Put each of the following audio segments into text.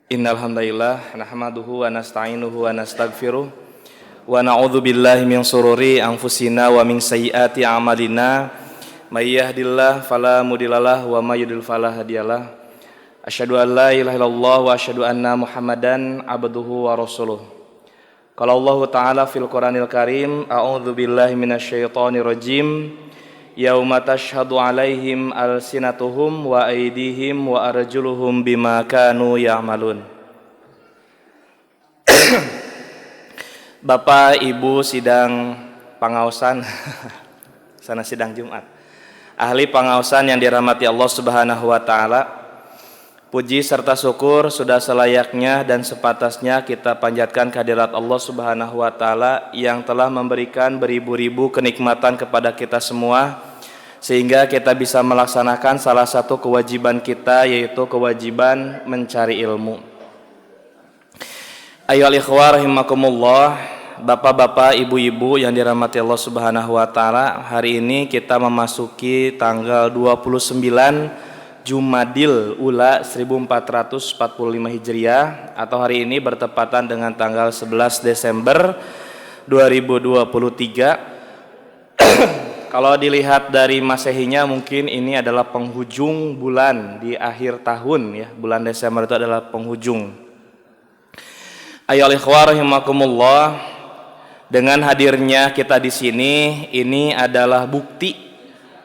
Innal hamdalillah nahmaduhu wa nasta'inuhu wa nastaghfiruh wa na'udzu billahi min shururi anfusina wa min sayyiati a'malina may yahdihillahu fala mudhillalah wa may yudhlil fala hadiyalah. Asyhadu an la ilaha illallah wa asyhadu anna Muhammadan abduhu wa rasuluh. Qala Allah Ta'ala fil Qur'anil Karim, a'udzu billahi minasyaitonir rajim. Yauma tashhadu alaihim alsinatuhum wa aydihim wa arjuluhum bima kanu ya'malun. Bapak Ibu sidang pangaosan sana sidang Jumat, ahli pangaosan yang dirahmati Allah Subhanahu wa taala, puji serta syukur sudah selayaknya dan sepatasnya kita panjatkan kehadirat Allah Subhanahu wa taala yang telah memberikan beribu-ribu kenikmatan kepada kita semua sehingga kita bisa melaksanakan salah satu kewajiban kita, yaitu kewajiban mencari ilmu. Ayyuhal ikhwah rahimakumullah, bapak-bapak, ibu-ibu yang dirahmati Allah Subhanahu wa taala, hari ini kita memasuki tanggal 29 Jumadil Ula 1445 Hijriah, atau hari ini bertepatan dengan tanggal 11 Desember 2023. Kalau dilihat dari Masehinya mungkin ini adalah penghujung bulan di akhir tahun ya. Bulan Desember itu adalah penghujung. Ayyuhal ikhwah rahimakumullah, dengan hadirnya kita di sini, ini adalah bukti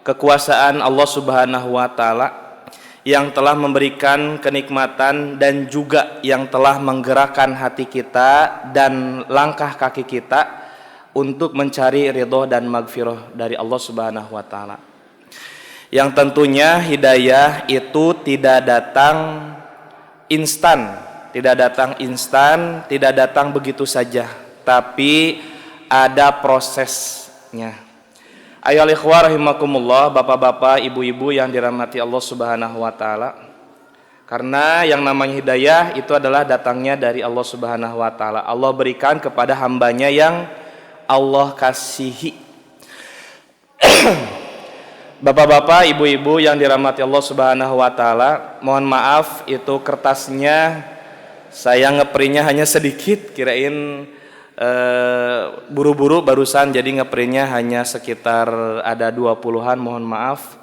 kekuasaan Allah Subhanahu wa taala yang telah memberikan kenikmatan dan juga yang telah menggerakkan hati kita dan langkah kaki kita untuk mencari ridho dan magfirah dari Allah Subhanahu wa taala. Yang tentunya hidayah itu tidak datang instan, tidak datang begitu saja, tapi ada prosesnya. Ayyuhal ikhwah rahimakumullah, bapak-bapak, ibu-ibu yang dirahmati Allah Subhanahu wa taala. Karena yang namanya hidayah itu adalah datangnya dari Allah Subhanahu wa taala. Allah berikan kepada hambanya yang Allah kasihi. Bapak-bapak, ibu-ibu yang dirahmati Allah Subhanahu wa taala, mohon maaf itu kertasnya saya ngeprintnya hanya sedikit, kirain buru-buru barusan, jadi ngeprintnya hanya sekitar ada 20-an, mohon maaf.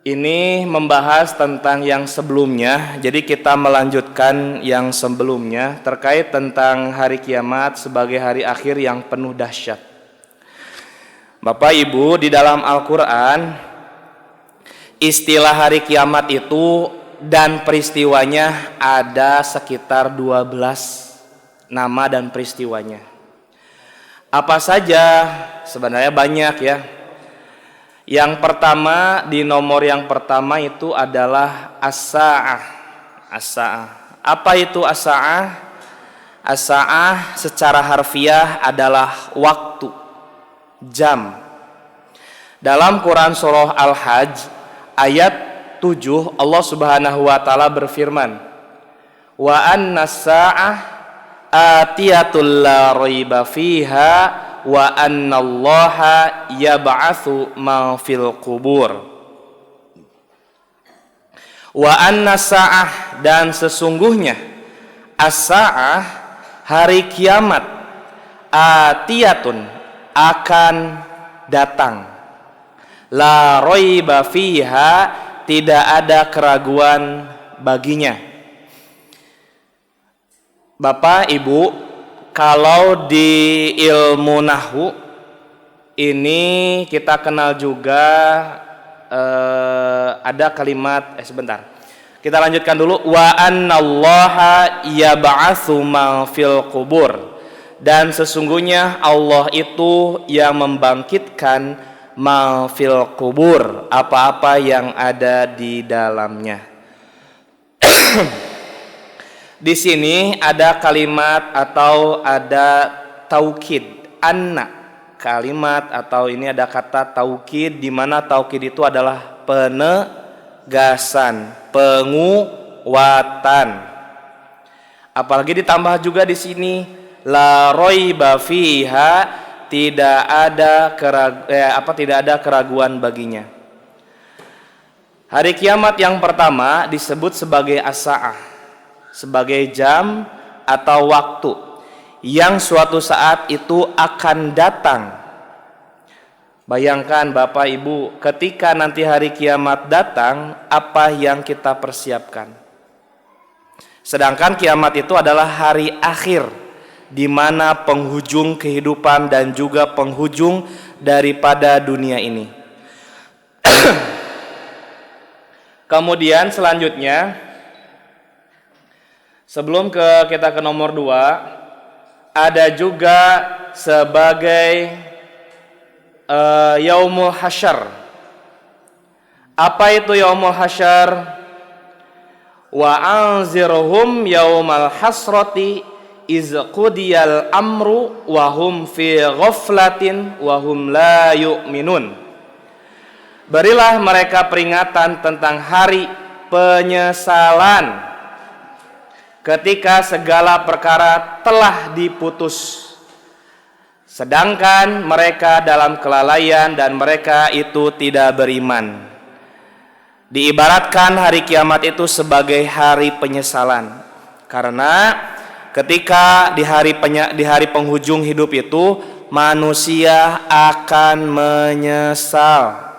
Ini membahas tentang yang sebelumnya, jadi kita melanjutkan yang sebelumnya terkait tentang hari kiamat sebagai hari akhir yang penuh dahsyat. Bapak Ibu, di dalam Al-Quran istilah hari kiamat itu dan peristiwanya ada sekitar 12 nama dan peristiwanya. Apa saja? Sebenarnya banyak ya. Yang pertama, di nomor yang pertama itu adalah as-sa'ah. As-sa'ah. Apa itu as-sa'ah? As-sa'ah secara harfiah adalah waktu, jam. Dalam Quran surah Al-Hajj ayat 7, Allah Subhanahu wa taala berfirman, "Wa annas-sa'ah atiyatul la raiba fiha wa annallaha yab'atsu ma fil qubur." Wa annas-sa'ah, dan sesungguhnya as-sa'ah, hari kiamat, atiyatun, akan datang, la raiba fiha, tidak ada keraguan baginya. Bapak Ibu, kalau di ilmu nahwu ini kita kenal juga ada kalimat sebentar. Kita lanjutkan dulu. Wa annallaha yab'atsu ma fil qubur, dan sesungguhnya Allah itu yang membangkitkan ma fil qubur, apa-apa yang ada di dalamnya. Di sini ada kalimat atau ada taukid, anna, kalimat atau ini ada kata taukid, di mana taukid itu adalah penegasan, penguatan. Apalagi ditambah juga di sini la raiba fiha, tidak ada keraguan baginya. Hari kiamat yang pertama disebut sebagai as-sa'ah. sebagai jam atau waktu yang suatu saat itu akan datang. Bayangkan Bapak Ibu, ketika nanti hari kiamat datang, apa yang kita persiapkan? Sedangkan kiamat itu adalah hari akhir, di mana penghujung kehidupan dan juga penghujung daripada dunia ini. Kemudian selanjutnya, sebelum kita ke nomor 2, ada juga sebagai Yaumul Hasyar. Apa itu Yaumul Hasyar? Wa anzirhum yaumal hasrati iz qudiyal amru wa hum fi ghaflatin wa hum la yu'minun. Berilah mereka peringatan tentang hari penyesalan ketika segala perkara telah diputus, sedangkan mereka dalam kelalaian dan mereka itu tidak beriman. Diibaratkan hari kiamat itu sebagai hari penyesalan, karena ketika di hari penghujung hidup itu manusia akan menyesal.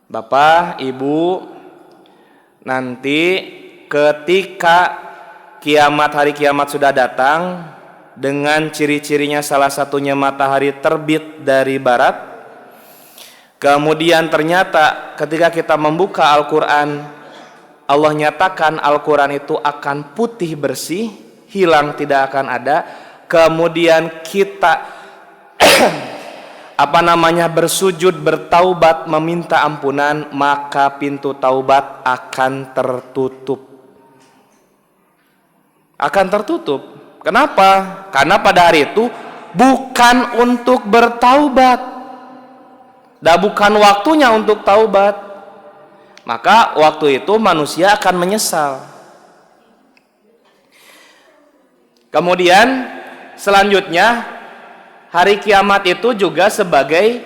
Bapak, Ibu, nanti ketika hari kiamat sudah datang, dengan ciri-cirinya salah satunya matahari terbit dari barat, kemudian ternyata ketika kita membuka Al-Quran, Allah nyatakan Al-Quran itu akan putih bersih, hilang tidak akan ada. Kemudian kita bersujud, bertaubat, meminta ampunan, maka pintu taubat akan tertutup. Akan tertutup. Kenapa? Karena pada hari itu bukan untuk bertaubat, dan bukan waktunya untuk taubat. Maka waktu itu manusia akan menyesal. Kemudian selanjutnya, hari kiamat itu juga sebagai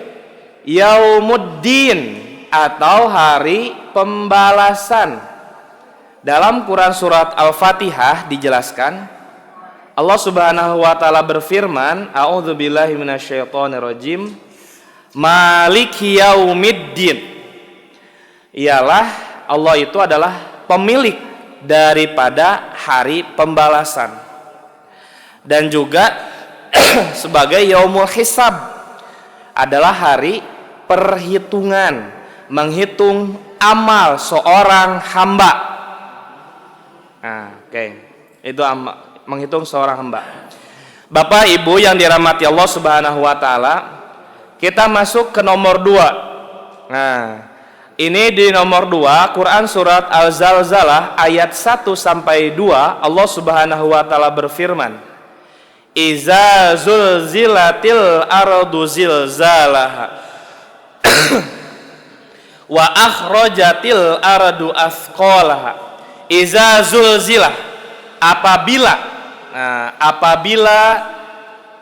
Yaumuddin atau hari pembalasan. Dalam Quran surat Al-Fatihah dijelaskan, Allah Subhanahu wa taala berfirman, a'udzubillahi minasyaitonirrajim, Maliki yaumiddin. Ialah Allah itu adalah pemilik daripada hari pembalasan. Dan juga sebagai Yaumul Hisab, adalah hari perhitungan, menghitung amal seorang hamba. Itu menghitung seorang hamba. Bapak Ibu yang dirahmati Allah Subhanahu wa taala, kita masuk ke nomor 2. Ini di nomor 2 Quran surat Al-Zalzalah ayat 1 sampai 2, Allah Subhanahu wa taala berfirman, Iza zulzilatil ardu zilzalaha wa akhrajatil ardu athqalaha. Iza zulzilah, apabila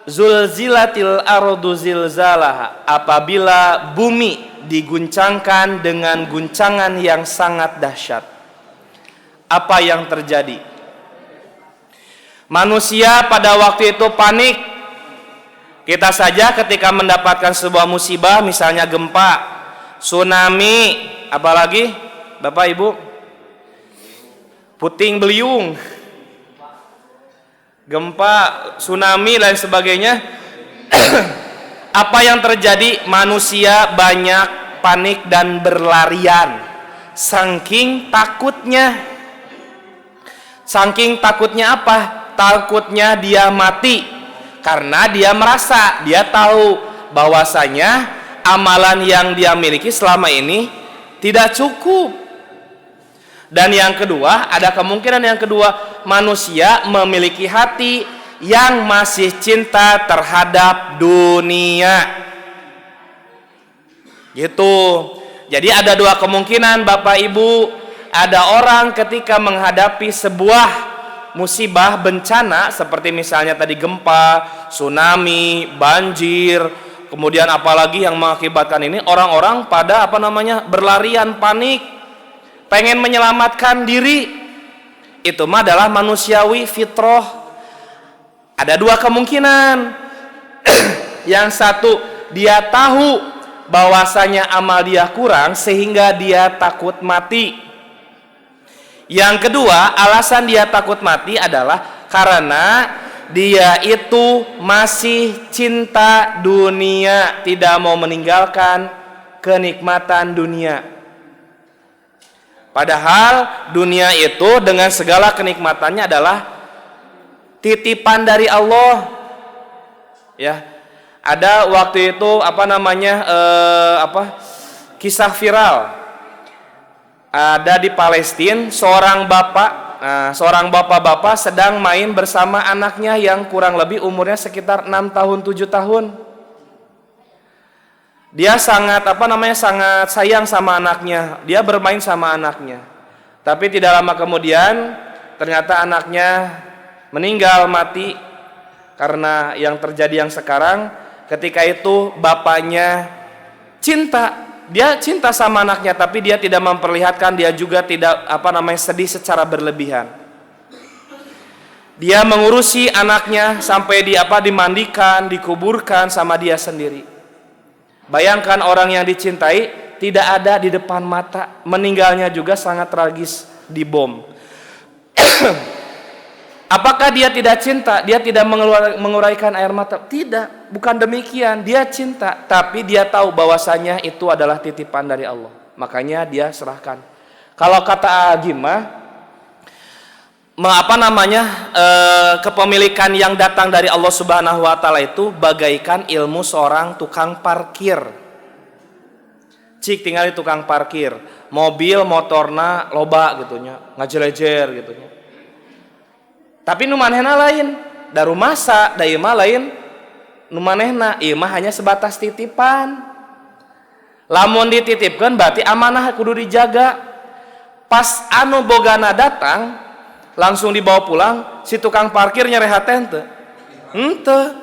zulzilatil ardu zilzalaha, apabila bumi diguncangkan dengan guncangan yang sangat dahsyat. Apa yang terjadi? Manusia pada waktu itu panik. Kita saja ketika mendapatkan sebuah musibah, misalnya gempa, tsunami, apalagi Bapak Ibu, puting beliung, gempa, tsunami, lain sebagainya. Apa yang terjadi? Manusia banyak panik dan berlarian, saking takutnya. Saking takutnya apa? Takutnya dia mati, karena dia merasa, dia tahu bahwasanya amalan yang dia miliki selama ini tidak cukup. Dan yang kedua, ada kemungkinan yang kedua, manusia memiliki hati yang masih cinta terhadap dunia. Gitu. Jadi ada dua kemungkinan Bapak Ibu. Ada orang ketika menghadapi sebuah musibah, bencana, seperti misalnya tadi gempa, tsunami, banjir, kemudian apalagi yang mengakibatkan ini, orang-orang pada berlarian, panik, pengen menyelamatkan diri. itu mah adalah manusiawi fitrah. Ada dua kemungkinan. Yang satu, dia tahu bahwasanya amal dia kurang sehingga dia takut mati. Yang kedua, alasan dia takut mati adalah karena dia itu masih cinta dunia, tidak mau meninggalkan kenikmatan dunia. Padahal dunia itu dengan segala kenikmatannya adalah titipan dari Allah. Ya, ada waktu itu kisah viral. Ada di Palestina seorang bapak-bapak sedang main bersama anaknya yang kurang lebih umurnya sekitar 6 tahun 7 tahun. Dia sangat sayang sama anaknya. Dia bermain sama anaknya. Tapi tidak lama kemudian ternyata anaknya meninggal mati karena yang terjadi yang sekarang. Ketika itu bapaknya dia cinta sama anaknya, tapi dia tidak memperlihatkan, dia juga tidak sedih secara berlebihan. Dia mengurusi anaknya sampai dimandikan, dikuburkan sama dia sendiri. Bayangkan orang yang dicintai tidak ada di depan mata, meninggalnya juga sangat tragis, dibom. Apakah dia tidak cinta? Dia tidak menguraikan air mata? Tidak, bukan demikian. Dia cinta, tapi dia tahu bahwasanya itu adalah titipan dari Allah. Makanya dia serahkan. Kalau kata Agimah, kepemilikan yang datang dari Allah Subhanahu wa taala itu bagaikan ilmu seorang tukang parkir. Cik tinggal di tukang parkir, mobil motorna loba gitunya, ngajelejer gitunya. Tapi nu manehna lain, daru masa da ieu mah lain nu manehna, ieu mah hanya sebatas titipan. Lamun dititipkeun berarti amanah kudu dijaga. Pas anu bogana datang langsung dibawa pulang, si tukang parkir nyerehaten teu? Henteu.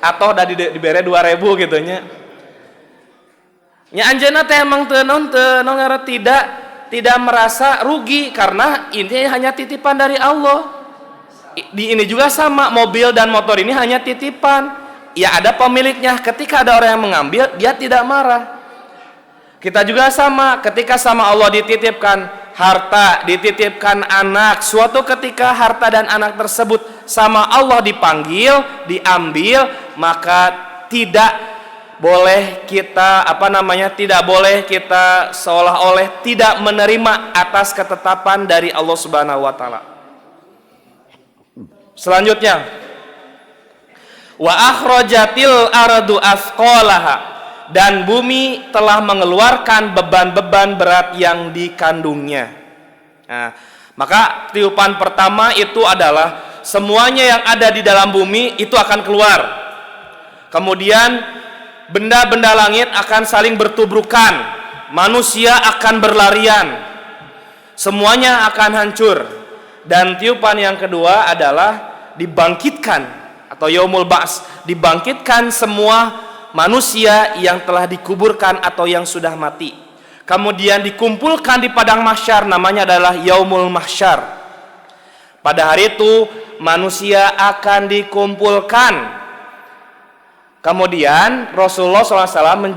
Atau da dibere 2.000 gitu nya. Nya anjeunna teh emang teu non tidak merasa rugi karena ini hanya titipan dari Allah. Ini juga sama, mobil dan motor ini hanya titipan. Ya ada pemiliknya, ketika ada orang yang mengambil dia tidak marah. Kita juga sama, ketika sama Allah dititipkan harta, dititipkan anak, suatu ketika harta dan anak tersebut sama Allah dipanggil, diambil, maka tidak boleh kita tidak boleh kita seolah-olah tidak menerima atas ketetapan dari Allah Subhanahu wa taala. Selanjutnya, wa akhrajatil ardu asqalaha, dan bumi telah mengeluarkan beban-beban berat yang dikandungnya. Nah, maka tiupan pertama itu adalah semuanya yang ada di dalam bumi itu akan keluar. Kemudian benda-benda langit akan saling bertubrukan, manusia akan berlarian, semuanya akan hancur. Dan tiupan yang kedua adalah dibangkitkan atau yaumul ba's, dibangkitkan semua manusia yang telah dikuburkan atau yang sudah mati. Kemudian dikumpulkan di padang mahsyar, namanya adalah yaumul mahsyar. Pada hari itu manusia akan dikumpulkan. Kemudian Rasulullah SAW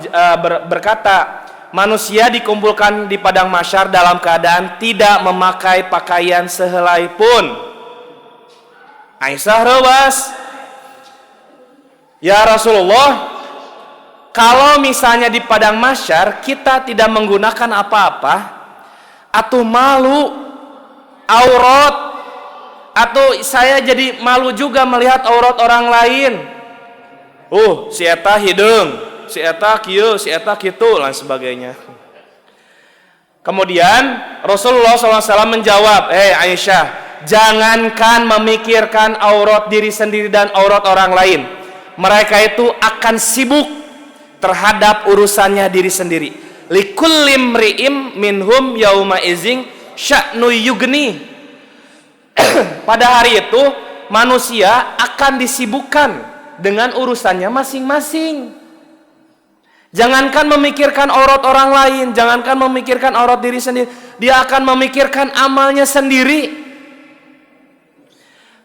berkata, manusia dikumpulkan di padang mahsyar dalam keadaan tidak memakai pakaian sehelai pun. Aisyah rewas, ya Rasulullah, kalau misalnya di padang mahsyar kita tidak menggunakan apa-apa, atuh malu, aurat, atau saya jadi malu juga melihat aurat orang lain. Si eta hidung, si eta kieu, si eta kitu, dan sebagainya. Kemudian Rasulullah SAW menjawab, Aisyah, jangankan memikirkan aurat diri sendiri dan aurat orang lain, mereka itu akan sibuk terhadap urusannya diri sendiri. Likulli mri'im minhum yauma izin sya'nu yugni. Pada hari itu manusia akan disibukkan dengan urusannya masing-masing. Jangankan memikirkan aurat orang lain, jangankan memikirkan aurat diri sendiri, dia akan memikirkan amalnya sendiri.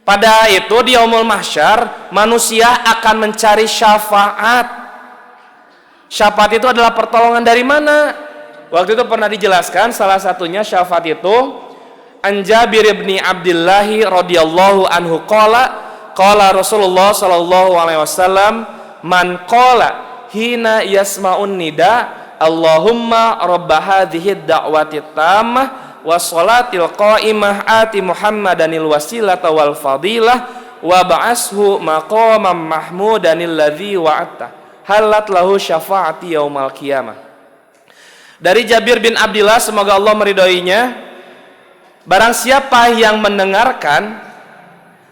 Pada itu di yaumul mahsyar manusia akan mencari syafaat. Syafaat itu adalah pertolongan dari mana? Waktu itu pernah dijelaskan salah satunya syafaat itu an Jabir bin Abdullah radhiyallahu anhu qala Rasulullah sallallahu alaihi wasallam man qala hina yasma'un nida Allahumma rabba hadhihi da'wati tammah wassalatil qa'imah ati Muhammadanil wasilata wal fadilah wa ba'ashu maqaman mahmudanil ladzi wa'ata halat lahu syafa'ati yaumal qiyamah. Dari Jabir bin Abdullah, semoga Allah meridhoinya, barang siapa yang mendengarkan,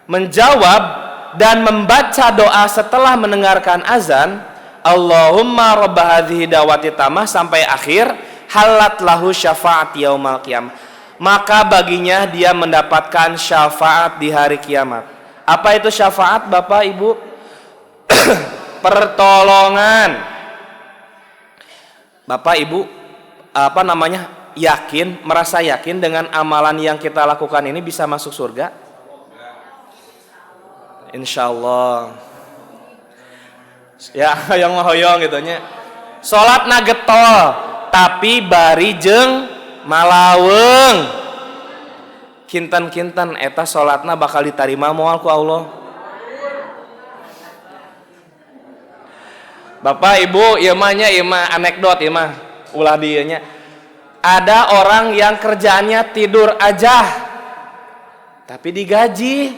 menjawab dan membaca doa setelah mendengarkan azan Allahumma rabba hadhihi da'wati tamah sampai akhir halat lahu syafa'ati yaumal qiyamah, maka baginya dia mendapatkan syafaat di hari kiamat. Apa itu syafaat Bapak Ibu? Pertolongan. Bapak Ibu merasa yakin dengan amalan yang kita lakukan ini bisa masuk surga? Insyaallah. Ya hoyong-hoyong gitu nya. Salat na getol tapi bari jeung malaweung. Kinten-kinten eta salatna bakal ditarima moal ku Allah. Bapak Ibu, ieu mah anekdot ieu mah ulah dieu nya. Ada orang yang kerjaannya tidur aja tapi digaji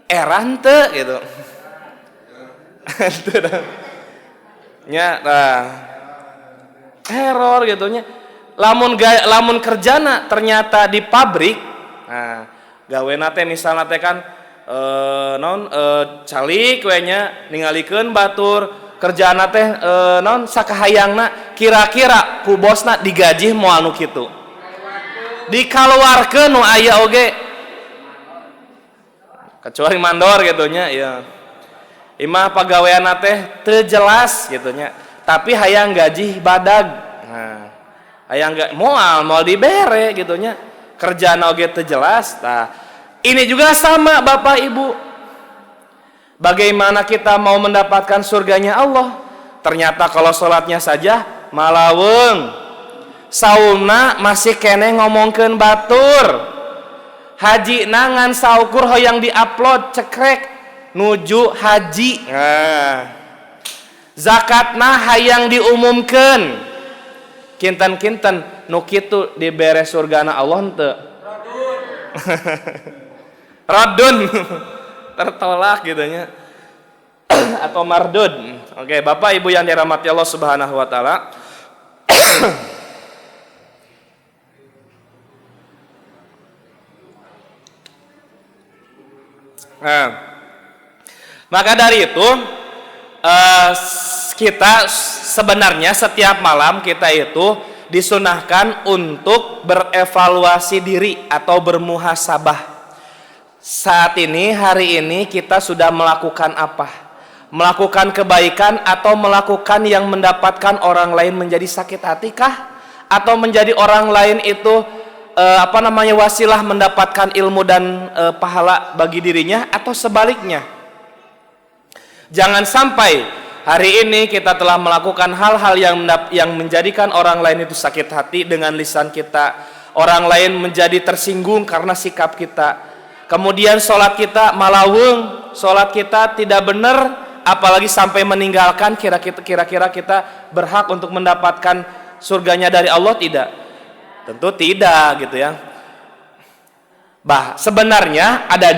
eran teu gitu. Nya error gitu nya. Lamun kerjana ternyata di pabrik, nah gawena teh misalna teh kan calik we nya ningalikeun batur, kerjaana teh sakahayangna kira-kira ku bosna digaji moal nu kitu. Dikaluarkeun nu aya oge. Kecuali mandor gitu nya ya. Imah pagaweana teh teu jelas gitu nya, tapi hayang gaji badag. Nah, hayang moal dibere gitu nya. Kerjana oge teu jelas. Nah, ini juga sama Bapak Ibu. Bagaimana kita mau mendapatkan surganya Allah? Ternyata kalau salatnya saja malaweung. Saumna masih kene ngomongkeun batur. Haji nangan saukur hoyang diupload cekrek nuju haji. Nah, zakatna hayang diumumkeun. Kinten-kinten nu kitu dibere surgana Allah henteu. Radun. Tertolak gitu nya. Atau mardud. Oke, Bapak Ibu yang dirahmati Allah Subhanahu wa taala. Nah, maka dari itu kita sebenarnya setiap malam kita itu disunahkan untuk berevaluasi diri atau bermuhasabah. Saat ini, hari ini kita sudah melakukan apa? Melakukan kebaikan atau melakukan yang mendapatkan orang lain menjadi sakit hati kah? Atau menjadi orang lain itu wasilah mendapatkan ilmu dan pahala bagi dirinya, atau sebaliknya? Jangan sampai hari ini kita telah melakukan hal-hal yang menjadikan orang lain itu sakit hati dengan lisan kita, orang lain menjadi tersinggung karena sikap kita, kemudian sholat kita malaweung, sholat kita tidak benar, apalagi sampai meninggalkan. Kira-kira kita berhak untuk mendapatkan surganya dari Allah? Tidak, tentu tidak gitu ya. Sebenarnya ada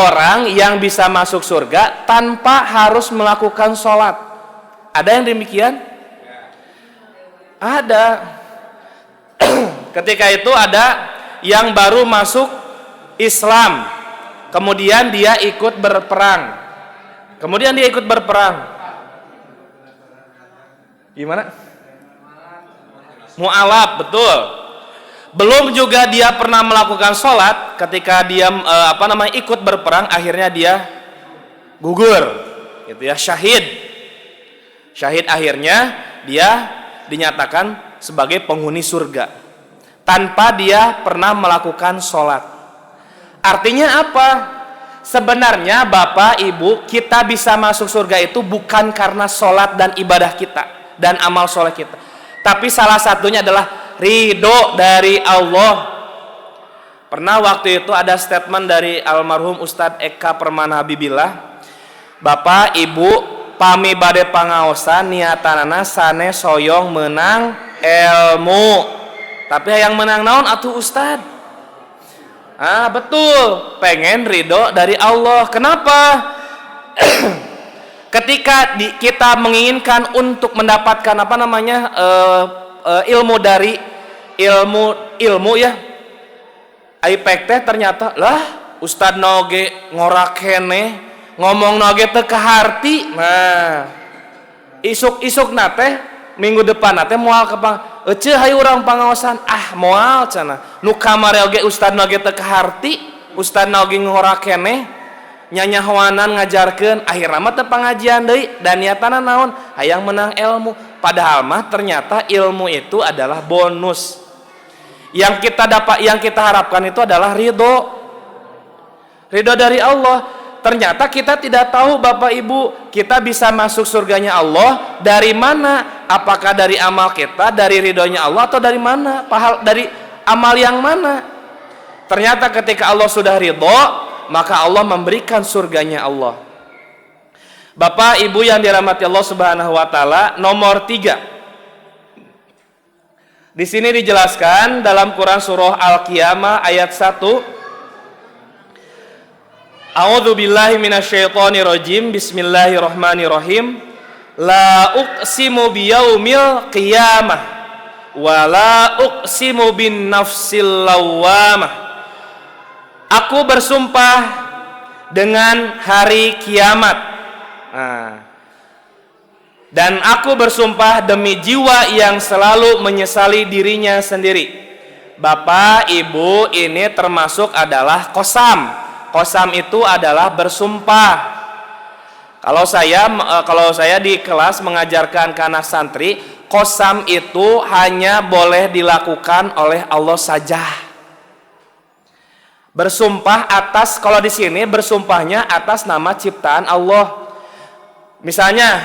orang yang bisa masuk surga tanpa harus melakukan sholat. Ada yang demikian? Ada. Ketika itu ada yang baru masuk Islam, kemudian dia ikut berperang. Gimana? Mu'alaf, betul. Belum juga dia pernah melakukan sholat, ketika dia ikut berperang, akhirnya dia gugur, gitu ya, syahid. Syahid akhirnya dia dinyatakan sebagai penghuni surga tanpa dia pernah melakukan sholat. Artinya apa? Sebenarnya Bapak Ibu, kita bisa masuk surga itu bukan karena sholat dan ibadah kita dan amal soleh kita, tapi salah satunya adalah ridho dari Allah. Pernah waktu itu ada statement dari almarhum Ustadz Eka Permana Habibillah, Bapak Ibu pami bade pangaosan niatanana sane soyong menang ilmu, tapi yang menang naon atuh Ustad? Betul, pengen ridho dari Allah. Kenapa? Ketika kita menginginkan untuk mendapatkan ilmu dari ilmu ya, aipek teh ternyata lah Ustad noge ngorakene ngomong noge teh kaharti. Nah, isuk nate minggu depan nate moal ke hayu urang pangaosan moal cenah nu kamari oge ustad noge teu kaharti, ustad noge ngorakene nyanyahoanan ngajarkeun, akhirna mah teu pangajian deui dan niatana naon hayang menang ilmu. Padahal mah ternyata ilmu itu adalah bonus. Yang kita harapkan itu adalah ridho dari Allah. Ternyata kita tidak tahu Bapak Ibu, kita bisa masuk surganya Allah dari mana? Apakah dari amal kita, dari ridhonya Allah, atau dari mana? Dari amal yang mana? Ternyata ketika Allah sudah ridho, maka Allah memberikan surganya Allah. Bapak Ibu yang dirahmati Allah Subhanahu wa taala, nomor 3. Di sini dijelaskan dalam Quran surah Al-Qiyamah ayat 1. A'udzu billahi minasyaitonir rajim. Bismillahirrahmanirrahim. La uqsimu biyaumil qiyamah wa la uqsimu bin nafsil lawwamah. Aku bersumpah dengan hari kiamat. Dan aku bersumpah demi jiwa yang selalu menyesali dirinya sendiri. Bapak, Ibu, ini termasuk adalah qasam. Qasam itu adalah bersumpah. Kalau saya di kelas mengajarkan ke anak santri, qasam itu hanya boleh dilakukan oleh Allah saja. Bersumpah atas, kalau di sini bersumpahnya atas nama ciptaan Allah. Misalnya,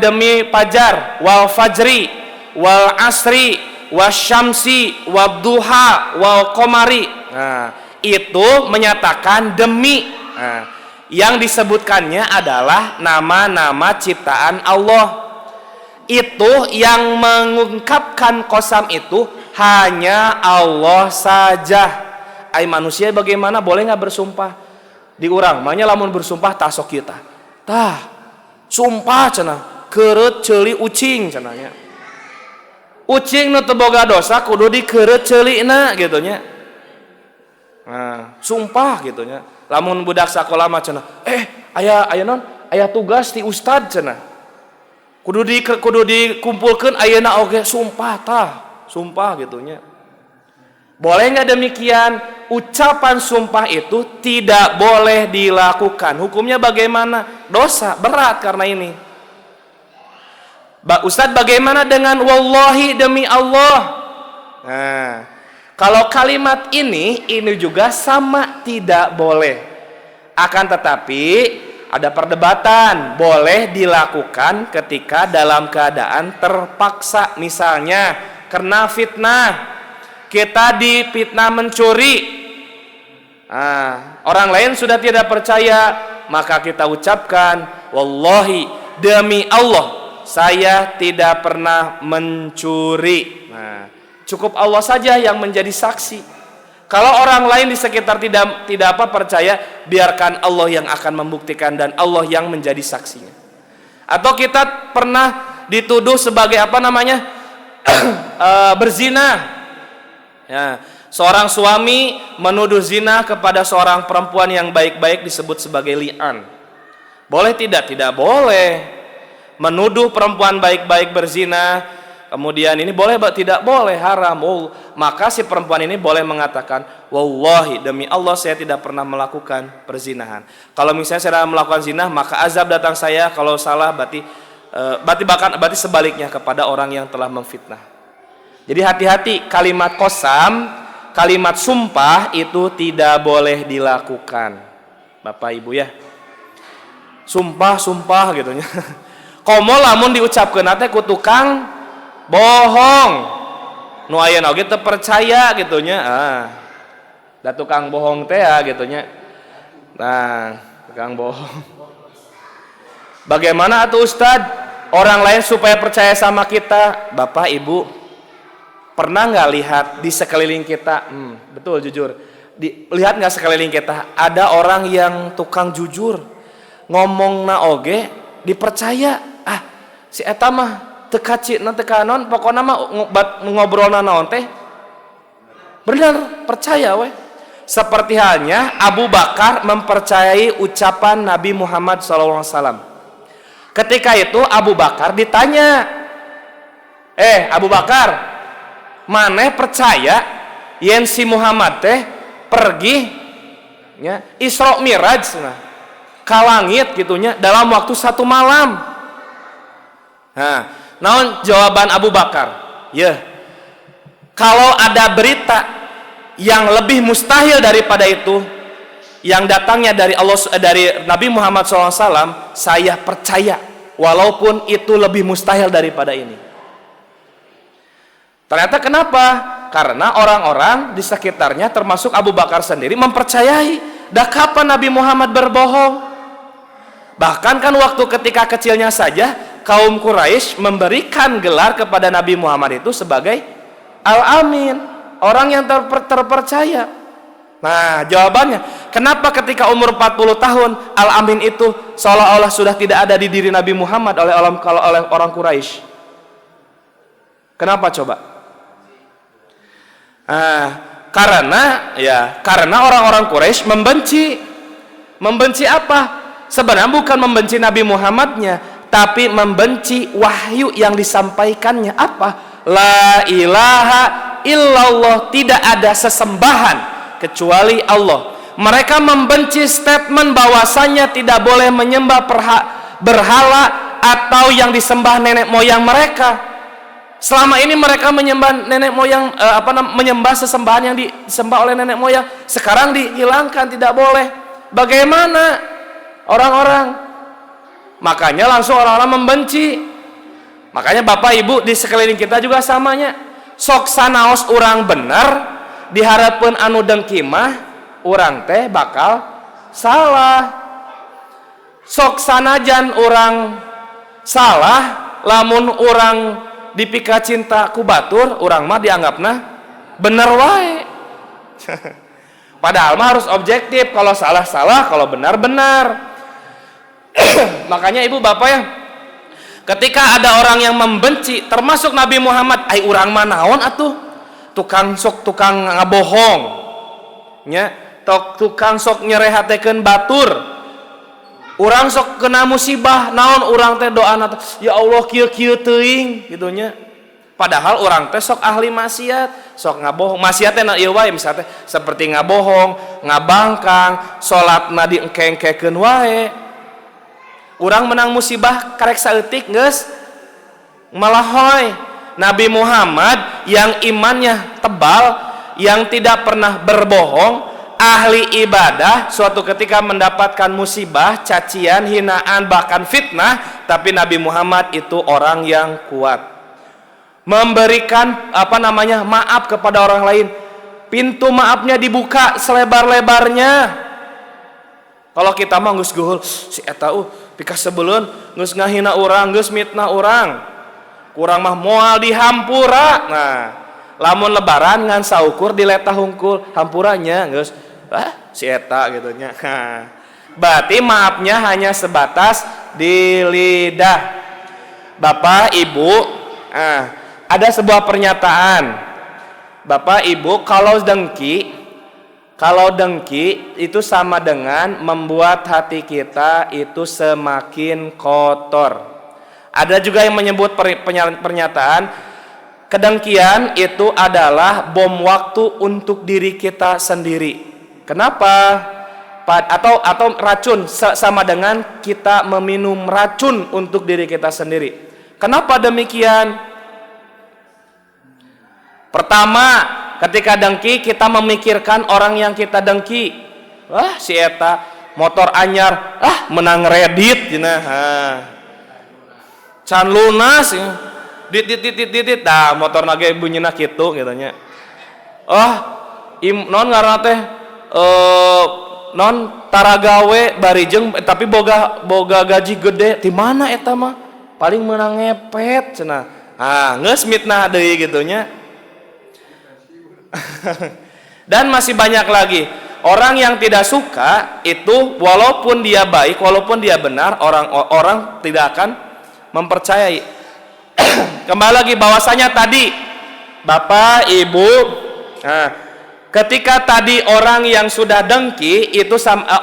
demi fajar, wal fajri, wal asri, wasyamsi, wabduha, wal qamari. Itu menyatakan demi. Yang disebutkannya adalah nama-nama ciptaan Allah. Itu yang mengungkapkan qasam itu hanya Allah saja. Manusia bagaimana boleh nggak bersumpah? Di urang mahnya lamun bersumpah tasok kita. Sumpah cenah keureut ceuli ucing cenahnya. Ucing nu teu boga dosa kudu dikeureut ceulina gitu nya. Sumpah gitunya. Lamun budak sakola mah cenah, aya naon? Aya tugas ti ustad cenah. Kudu dikumpulkeun ayeuna oge sumpah sumpah gitunya. Boleh enggak demikian? Ucapan sumpah itu tidak boleh dilakukan. Hukumnya bagaimana? Dosa berat karena ini. Ustad bagaimana dengan wallahi demi Allah? Kalau kalimat ini juga sama tidak boleh. Akan tetapi ada perdebatan, boleh dilakukan ketika dalam keadaan terpaksa. Misalnya karena fitnah, kita difitnah mencuri. Orang lain sudah tidak percaya, maka kita ucapkan wallahi demi Allah saya tidak pernah mencuri. Cukup Allah saja yang menjadi saksi. Kalau orang lain di sekitar tidak percaya, biarkan Allah yang akan membuktikan dan Allah yang menjadi saksinya. Atau kita pernah dituduh sebagai berzina. Seorang suami menuduh zina kepada seorang perempuan yang baik-baik disebut sebagai li'an. Boleh tidak? Tidak boleh. Menuduh perempuan baik-baik berzina, kemudian ini boleh tidak boleh, haram. Maka si perempuan ini boleh mengatakan wallahi demi Allah saya tidak pernah melakukan perzinahan. Kalau misalnya saya melakukan zina, maka azab datang saya. Kalau salah berarti berarti sebaliknya kepada orang yang telah memfitnah. Jadi hati-hati, kalimat qasam, kalimat sumpah itu tidak boleh dilakukan. Bapak Ibu ya. Sumpah gitu nya. Komo lamun diucapkeun teh ku tukang bohong. Nu ayeuna oge teu percaya gitu nya. Da tukang bohong teh ya gitu nya. Nah, tukang bohong. Bagaimana atuh Ustad orang lain supaya percaya sama kita? Bapak Ibu pernah nggak lihat di sekeliling kita? Betul, jujur. Lihat nggak sekeliling kita ada orang yang tukang jujur, ngomong na oge dipercaya. Si eta mah teu kacina teu kanon, pokona mah ngobrolna naon teh bener, percaya we. Seperti halnya Abu Bakar mempercayai ucapan Nabi Muhammad SAW. Ketika itu Abu Bakar ditanya, Abu Bakar, maneh percaya yen si Muhammad teh pergi nya Isra Miraj ka langit gitunya dalam waktu 1 malam? Naon jawaban Abu Bakar? Kalau ada berita yang lebih mustahil daripada itu yang datangnya dari Allah, dari Nabi Muhammad SAW, saya percaya walaupun itu lebih mustahil daripada ini. Ternyata kenapa? Karena orang-orang di sekitarnya termasuk Abu Bakar sendiri mempercayai. Dah kapan Nabi Muhammad berbohong? Bahkan kan waktu ketika kecilnya saja kaum Quraisy memberikan gelar kepada Nabi Muhammad itu sebagai Al-Amin, orang yang terpercaya. Nah, jawabannya, kenapa ketika umur 40 tahun Al-Amin itu seolah-olah sudah tidak ada di diri Nabi Muhammad oleh orang Quraisy? Kenapa coba? Karena orang-orang Quraisy membenci apa? Sebenarnya bukan membenci Nabi Muhammadnya, tapi membenci wahyu yang disampaikannya. Apa? La ilaha illallah, tidak ada sesembahan kecuali Allah. Mereka membenci statement bahwasanya tidak boleh menyembah berhala atau yang disembah nenek moyang mereka. Selama ini mereka menyembah nenek moyang, menyembah sesembahan yang disembah oleh nenek moyang. Sekarang dihilangkan, tidak boleh. Bagaimana orang-orang? Makanya langsung orang-orang membenci. Makanya Bapak Ibu di sekeliling kita juga samanya. Sok sanaos urang bener, diharapkan anu dengki mah urang teh bakal salah. Sok sanajan urang salah, lamun urang dipika cinta ku batur, urang mah dianggapna bener wae. Padahal mah harus objektif, kalau salah kalau benar. Makanya Ibu Bapak ya, ketika ada orang yang membenci termasuk Nabi Muhammad, urang mah naon atuh? Tukang ngabohong nya, tukang sok nyerehatekeun batur, urang sok kena musibah naon urang teh doana ya Allah kieu teuing gitu nya. Padahal urang teh sok ahli maksiat, sok ngabohong. Maksiat teh ieu wae misalnya teh seperti ngabohong, ngabangkang, salatna diengke-engkekeun wae. Urang menang musibah karek saeutik geus malah hoy. Nabi Muhammad yang imannya tebal, yang tidak pernah berbohong, ahli ibadah, suatu ketika mendapatkan musibah, cacian, hinaan, bahkan fitnah, tapi Nabi Muhammad itu orang yang kuat, memberikan maaf kepada orang lain. Pintu maafnya dibuka selebar-lebarnya. Kalau kita mah geus geuhul si eta pika sebeleun geus ngahina urang, geus mitnah urang, kurang mah moal dihampura. Nah, lamun lebaran ngan saukur diletah hungkul hampurannya geus si eta gitu nya. Berarti maafnya hanya sebatas di lidah. Bapak Ibu, ada sebuah pernyataan. Bapak Ibu, kalau dengki itu sama dengan membuat hati kita itu semakin kotor. Ada juga yang menyebut pernyataan kedengkian itu adalah bom waktu untuk diri kita sendiri. Kenapa? atau racun sama dengan kita meminum racun untuk diri kita sendiri. Kenapa demikian? Pertama, ketika dengki kita memikirkan orang yang kita dengki. Wah, si eta motor anyar, menang Reddit cenah. Can lunas dit dah motor nage bunyinya kitu gitu nya. Non ngaranna teh non taragawe barijeng tapi boga gaji gede di mana eta mah paling menang ngepet cenah. Geus mitnah deui gitu nya. Dan masih banyak lagi orang yang tidak suka itu, walaupun dia baik, walaupun dia benar, orang tidak akan mempercayai. Kembali lagi bahwasanya tadi Bapak Ibu, ketika tadi orang yang sudah dengki itu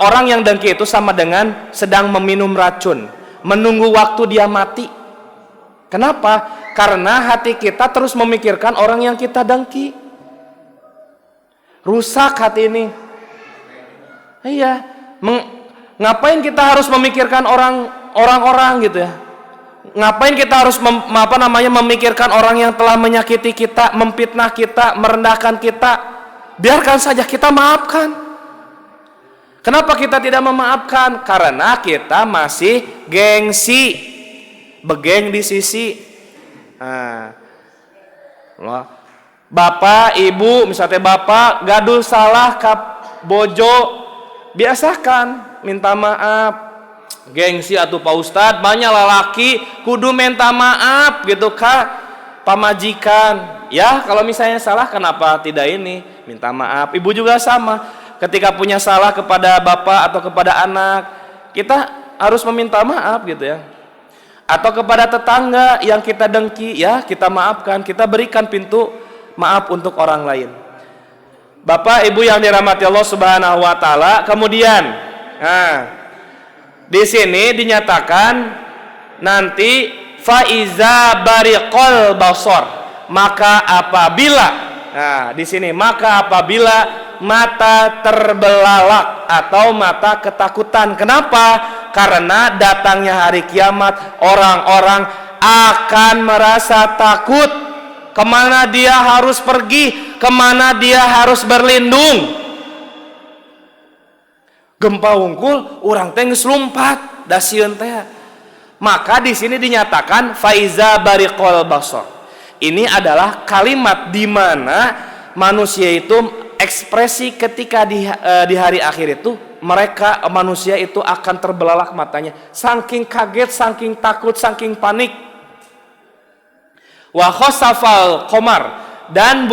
orang yang dengki itu sama dengan sedang meminum racun, menunggu waktu dia mati. Kenapa? Karena hati kita terus memikirkan orang yang kita dengki. Rusak hati ini. Iya. Ngapain kita harus memikirkan orang-orang gitu ya? Ngapain kita harus memikirkan orang yang telah menyakiti kita, memfitnah kita, merendahkan kita? Biarkan saja, kita maafkan. Kenapa kita tidak memaafkan? Karena kita masih gengsi, begeng di sisi. Bapak, ibu, misalnya bapak gaduh salah ke bojo, biasakan minta maaf. Gengsi atuh Pak Ustad, banyak lalaki kudu minta maaf gitu Kak, pamajikan. Ya, kalau misalnya salah kenapa tidak ini? Minta maaf. Ibu juga sama. Ketika punya salah kepada bapak atau kepada anak, kita harus meminta maaf gitu ya. Atau kepada tetangga yang kita dengki, ya kita maafkan, kita berikan pintu maaf untuk orang lain. Bapak Ibu yang dirahmati Allah Subhanahu wa taala, kemudian di sini dinyatakan nanti faiza bariqal basar, maka apabila di sini maka apabila mata terbelalak atau mata ketakutan. Kenapa? Karena datangnya hari kiamat, orang-orang akan merasa takut. Kemana dia harus pergi, kemana dia harus berlindung. Gempa wungkul, orang teh geus lumpat, da sieun teh. Maka di sini dinyatakan faiza bariqal basar. Ini adalah kalimat di mana manusia itu ekspresi ketika di hari akhir itu manusia itu akan terbelalak matanya, saking kaget, saking takut, saking panik. Wa khosafal qamar, dan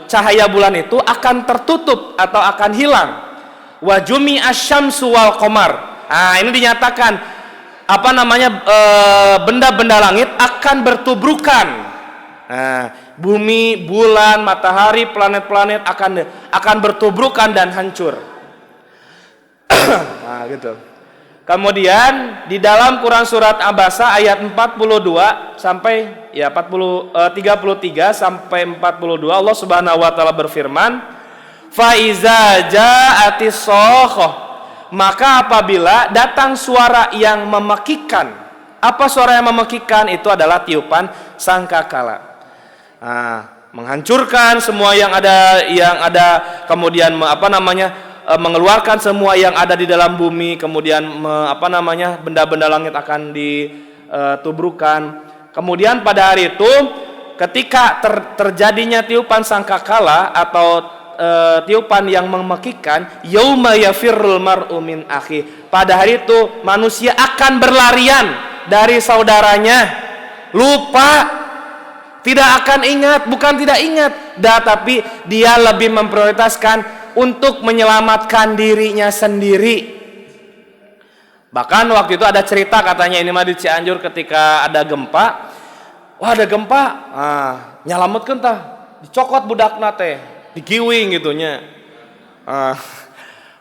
cahaya bulan itu akan tertutup atau akan hilang. Wa jumi asyamsu wal qamar. Ini dinyatakan benda-benda langit akan bertubrukan. Bumi, bulan, matahari, planet-planet akan bertubrukan dan hancur. Gitu. Kemudian di dalam Quran surat Abasa ayat 42 sampai 33 sampai 42 Allah Subhanahu wa taala berfirman, "Fa iza ja'atis shakhah," maka apabila datang suara yang memekikkan. Apa suara yang memekikkan? Itu adalah tiupan sangkakala. Menghancurkan semua yang ada kemudian mengeluarkan semua yang ada di dalam bumi, kemudian benda-benda langit akan ditubrukan. Kemudian pada hari itu ketika terjadinya tiupan sangkakala atau tiupan yang memekikkan, yauma yafirrul mar'u min akhi, pada hari itu manusia akan berlarian dari saudaranya, lupa, tidak akan ingat, bukan tidak ingat, tapi dia lebih memprioritaskan untuk menyelamatkan dirinya sendiri. Bahkan waktu itu ada cerita, katanya ini mah di Cianjur ketika ada gempa. Wah, ada gempa, nyalametkeun tah, dicokot budakna teh, digiwing gitunya.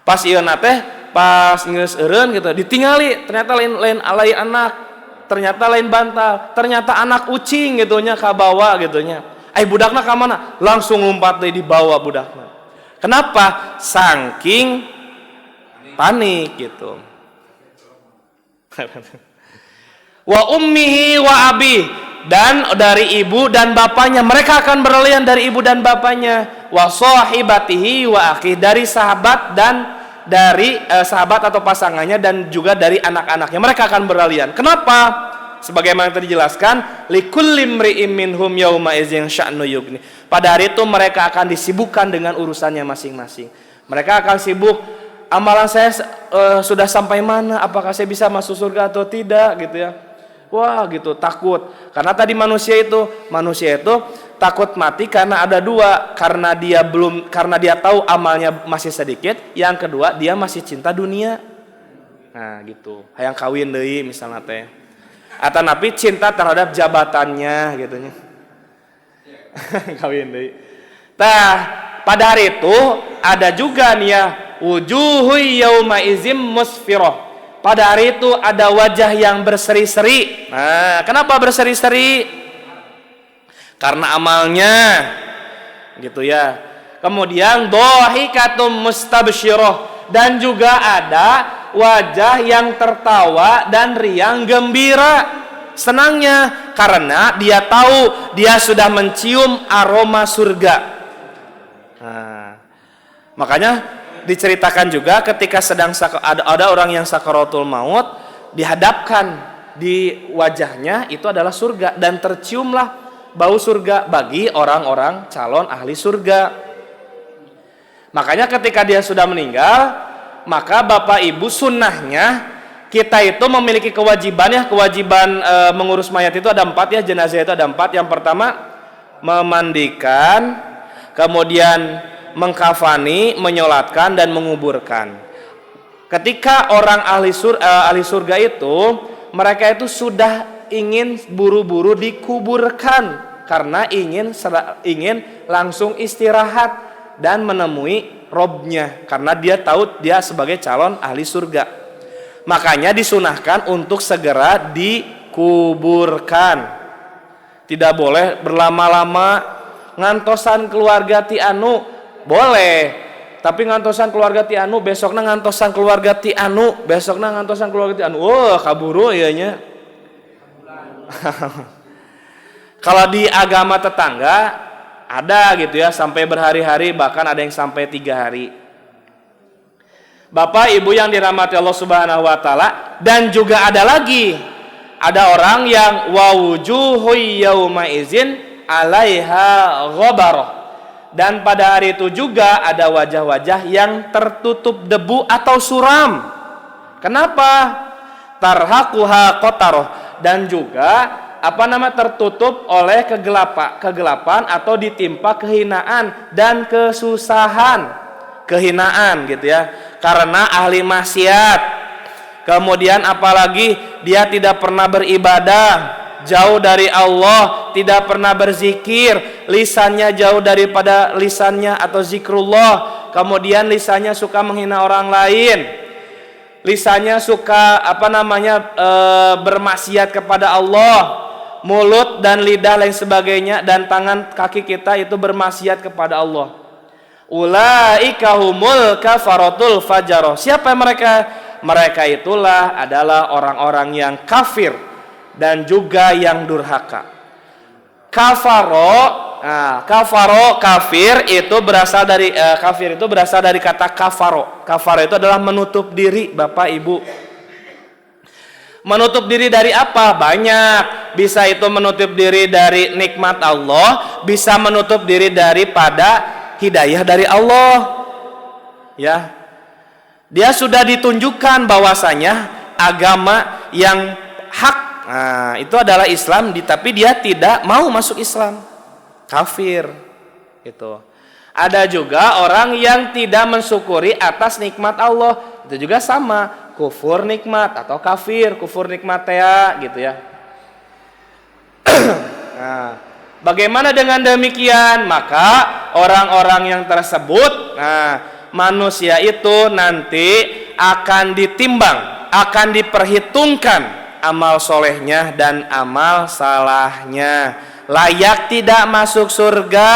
Pas ieu na teh, pas geus eureun gitu, ditingali, ternyata lain alai anak, ternyata lain bantal, ternyata anak ucing gitunya kabawa gitunya. Budakna ka mana? Langsung lompat deui dibawa budakna. Kenapa? Saking panik gitu. Wa ummihi wa abi, dan dari ibu dan bapaknya, mereka akan berlian dari ibu dan bapaknya. Wa sahibatihi wa akhi, dari sahabat dan dari sahabat atau pasangannya, dan juga dari anak-anaknya mereka akan berlian. Kenapa? Sebagaimana tadi dijelaskan, likulli imri'in minhum yauma idzin sya'nu yughni. Pada hari itu mereka akan disibukkan dengan urusannya masing-masing. Mereka akan sibuk, amalan saya sudah sampai mana? Apakah saya bisa masuk surga atau tidak gitu ya. Wah, gitu, takut. Karena tadi manusia itu takut mati karena ada dua, karena dia tahu amalnya masih sedikit, yang kedua dia masih cinta dunia. Nah, gitu. Hayang kawin deui misalnya teh. Atau napi cinta terhadap jabatannya gitu nya. Kawin deui. Tah, pada hari itu ada juga nih ya, wujuhu yauma idzim musfirah. Pada hari itu ada wajah yang berseri-seri. Nah, kenapa berseri-seri? Karena amalnya, gitu ya. Kemudian dhahikatum mustabsyirah, dan juga ada wajah yang tertawa dan riang gembira, senangnya karena dia tahu dia sudah mencium aroma surga. Nah, makanya diceritakan juga ketika sedang ada orang yang sakaratul maut, dihadapkan di wajahnya itu adalah surga, dan terciumlah bau surga bagi orang-orang calon ahli surga. Makanya ketika dia sudah meninggal, maka bapak ibu sunnahnya kita itu memiliki kewajiban mengurus mayat itu ada 4 ya, jenazah itu ada 4. Yang pertama memandikan, kemudian mengkafani, menyolatkan, dan menguburkan. Ketika orang ahli surga itu, mereka itu sudah ingin buru-buru dikuburkan karena ingin langsung istirahat dan menemui Robnya, karena dia tahu dia sebagai calon ahli surga. Makanya disunahkan untuk segera dikuburkan. Tidak boleh berlama-lama, ngantosan keluarga ti anu boleh, tapi ngantosan keluarga ti anu, besoknya ngantosan keluarga ti anu, besoknya ngantosan keluarga ti anu. Oh, kaburu ieu nya. Kalau di agama tetangga ada gitu ya, sampai berhari-hari, bahkan ada yang sampai 3 hari. Bapak Ibu yang dirahmati Allah Subhanahu wa taala, dan juga ada lagi, ada orang yang wa wujuhu yauma idzin 'alaiha ghabarah. Dan pada hari itu juga ada wajah-wajah yang tertutup debu atau suram. Kenapa? Tarhaquha qataroh, dan juga tertutup oleh kegelapan atau ditimpa kehinaan dan kesusahan. Kehinaan gitu ya, karena ahli maksiat. Kemudian apalagi dia tidak pernah beribadah, jauh dari Allah, tidak pernah berzikir, lisannya jauh daripada lisannya atau zikrullah, kemudian lisannya suka menghina orang lain, lisannya suka bermaksiat kepada Allah, mulut dan lidah lain sebagainya, dan tangan kaki kita itu bermaksiat kepada Allah. Ulaika humul kafaratul fajaroh. Siapa mereka? Mereka itulah adalah orang-orang yang kafir dan juga yang durhaka. Kafaro, kafir itu berasal dari kata kafaro. Kafaro itu adalah menutup diri, Bapak Ibu. Menutup diri dari apa? Banyak. Bisa itu menutup diri dari nikmat Allah, bisa menutup diri daripada hidayah dari Allah. Ya. Dia sudah ditunjukkan bahwasanya agama yang hak, itu adalah Islam, tapi dia tidak mau masuk Islam, kafir. Itu. Ada juga orang yang tidak mensyukuri atas nikmat Allah, itu juga sama, kufur nikmat atau kafir, kufur nikmat gitu ya. Nah, bagaimana dengan demikian? Maka orang-orang yang tersebut, manusia itu nanti akan ditimbang, akan diperhitungkan amal solehnya dan amal salahnya, layak tidak masuk surga.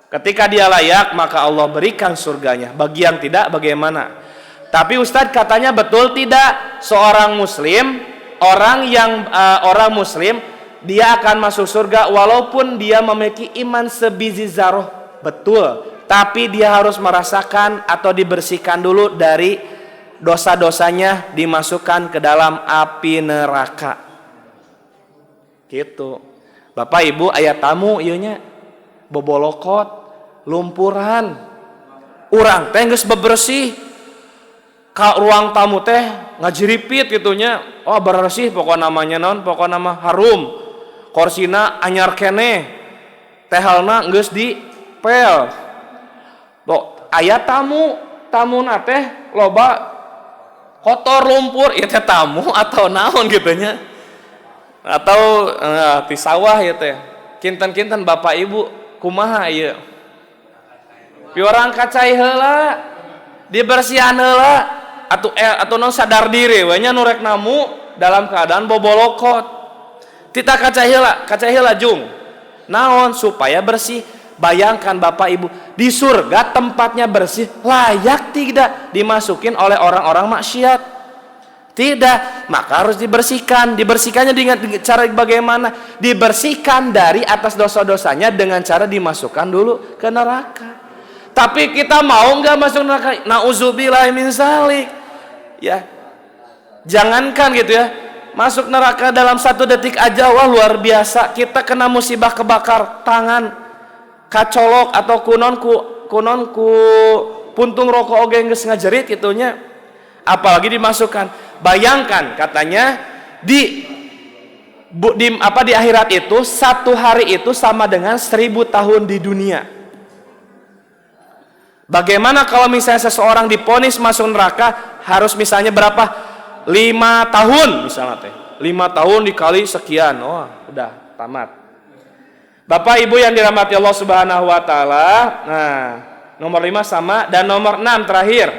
Ketika dia layak, maka Allah berikan surganya. Bagi yang tidak, bagaimana? Tapi Ustadz katanya betul tidak? Seorang muslim, orang muslim, dia akan masuk surga walaupun dia memiliki iman sebiji zarah. Betul. Tapi dia harus merasakan atau dibersihkan dulu dari dosa-dosanya, dimasukkan ke dalam api neraka. Gitu. Bapak Ibu aya tamu ieu nya bobolokot, lumpuran. Urang teh geus bebersih ka ruang tamu teh ngajiripit gitunya. Oh bersih pokok namanya naon? Pokok nama harum. Korsina anyar keneh. Tehalna geus dipel. Aya tamuna teh loba kotor lumpur, ieu teh tamu atau naon gitunya. Atau di sawah ya teh. Kinten-kinten Bapak Ibu kumaha ieu? Piorang kacai heula, dibersihan heula, atuh non sadar diri we nya nu rek namu dalam keadaan bobolokot. Tita kacai heula jung. Naon supaya bersih? Bayangkan Bapak Ibu, di surga tempatnya bersih, layak tidak dimasukin oleh orang-orang maksiat? Tidak, maka harus dibersihkan. Dibersihkannya dengan cara bagaimana? Dibersihkan dari atas dosa-dosanya dengan cara dimasukkan dulu ke neraka. Tapi kita mau nggak masuk neraka? Nauzubillah min zalik. Ya, jangankan gitu ya, masuk neraka dalam 1 detik aja, wah luar biasa. Kita kena musibah kebakar tangan, kacolok atau kunon ku puntung rokok oge geus ngajerit gitunya, apalagi dimasukkan. Bayangkan katanya di akhirat itu 1 hari itu sama dengan 1000 tahun di dunia. Bagaimana kalau misalnya seseorang diponis masuk neraka harus misalnya berapa? 5 tahun misalnya teh. 5 tahun dikali sekian. Oh, udah tamat. Bapak Ibu yang dirahmati Allah Subhanahu wa taala. Nah, nomor 5 sama dan nomor 6 terakhir.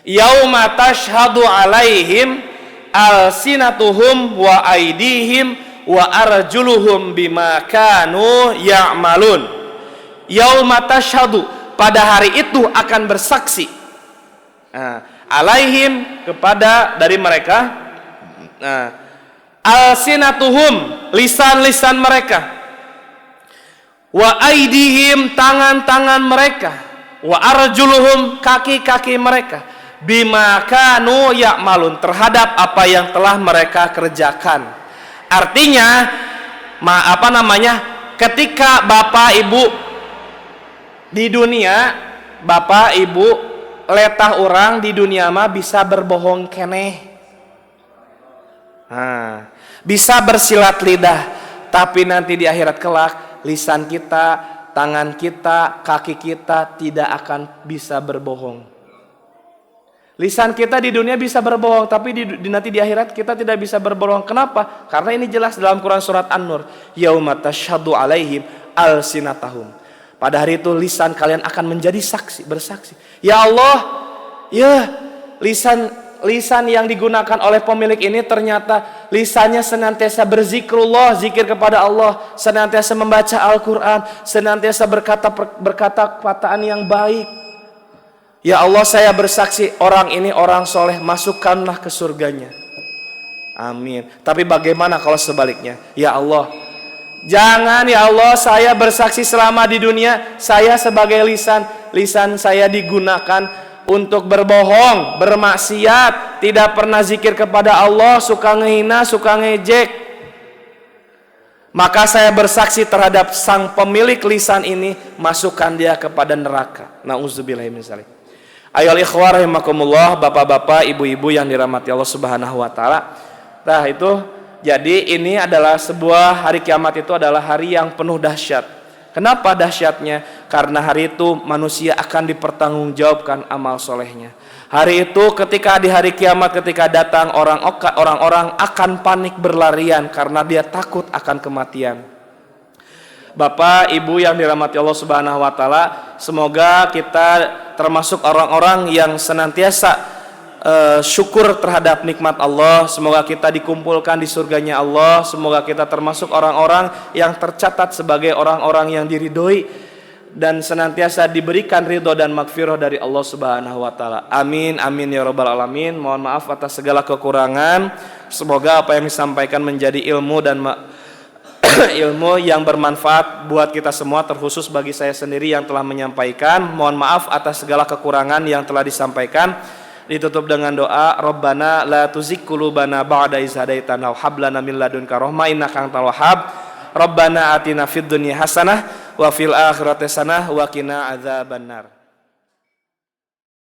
Yauma tashhadu alaihim alsinatuhum wa aidihim wa arjuluhum bima kanu ya'malun. Yauma tashhadu, pada hari itu akan bersaksi. Nah, alaihim kepada dari mereka. Nah, alsinatuhum lisan-lisan mereka. Wa aidihim tangan-tangan mereka, wa arjuluhum kaki-kaki mereka, bima kanu ya'malun terhadap apa yang telah mereka kerjakan. Artinya ketika Bapak Ibu di dunia, Bapak Ibu letah orang di dunia mah bisa berbohong keneh. Bisa bersilat lidah, tapi nanti di akhirat kelak lisan kita, tangan kita, kaki kita tidak akan bisa berbohong. Lisan kita di dunia bisa berbohong, tapi nanti di akhirat kita tidak bisa berbohong. Kenapa? Karena ini jelas dalam Quran surat An-Nur. Yauma tashhadu alaihim alsinatahum. Pada hari itu lisan kalian akan menjadi saksi, bersaksi. Ya Allah, ya lisan yang digunakan oleh pemilik ini ternyata lisannya senantiasa berzikrullah, zikir kepada Allah, senantiasa membaca Al-Quran, senantiasa berkata perkataan yang baik. Ya Allah, saya bersaksi orang ini orang soleh, masukkanlah ke surganya. Amin. Tapi bagaimana kalau sebaliknya? Ya Allah, jangan ya Allah, saya bersaksi selama di dunia saya sebagai lisan saya digunakan untuk berbohong, bermaksiat, tidak pernah zikir kepada Allah, suka ngehina, suka ngejek. Maka saya bersaksi terhadap sang pemilik lisan ini, masukkan dia kepada neraka. Nauzubillahi min dzalik. Ayoul ikhwah rahimakumullah, bapak-bapak, ibu-ibu yang dirahmati Allah Subhanahu wa taala. Nah, itu jadi ini adalah sebuah hari kiamat, itu adalah hari yang penuh dahsyat. Kenapa dahsyatnya? Karena hari itu manusia akan dipertanggungjawabkan amal solehnya. Hari itu ketika di hari kiamat ketika datang orang-orang akan panik berlarian karena dia takut akan kematian. Bapak, Ibu yang dirahmati Allah Subhanahu wa taala, semoga kita termasuk orang-orang yang senantiasa syukur terhadap nikmat Allah. Semoga kita dikumpulkan di surganya Allah. Semoga kita termasuk orang-orang yang tercatat sebagai orang-orang yang diridhoi dan senantiasa diberikan ridho dan magfirah dari Allah Subhanahu wa taala. Amin amin ya rabbal alamin. Mohon maaf atas segala kekurangan. Semoga apa yang disampaikan menjadi ilmu dan ilmu yang bermanfaat buat kita semua, terkhusus bagi saya sendiri yang telah menyampaikan. Mohon maaf atas segala kekurangan yang telah disampaikan. Ditutup dengan doa, Rabbana la tuzigh qulubana ba'da idh hadaitana wa hab lana min ladunka rahmah innaka antal wahhab. Rabbana atina fid dunya hasanah wa fil akhirati hasanah wa qina adzabannar.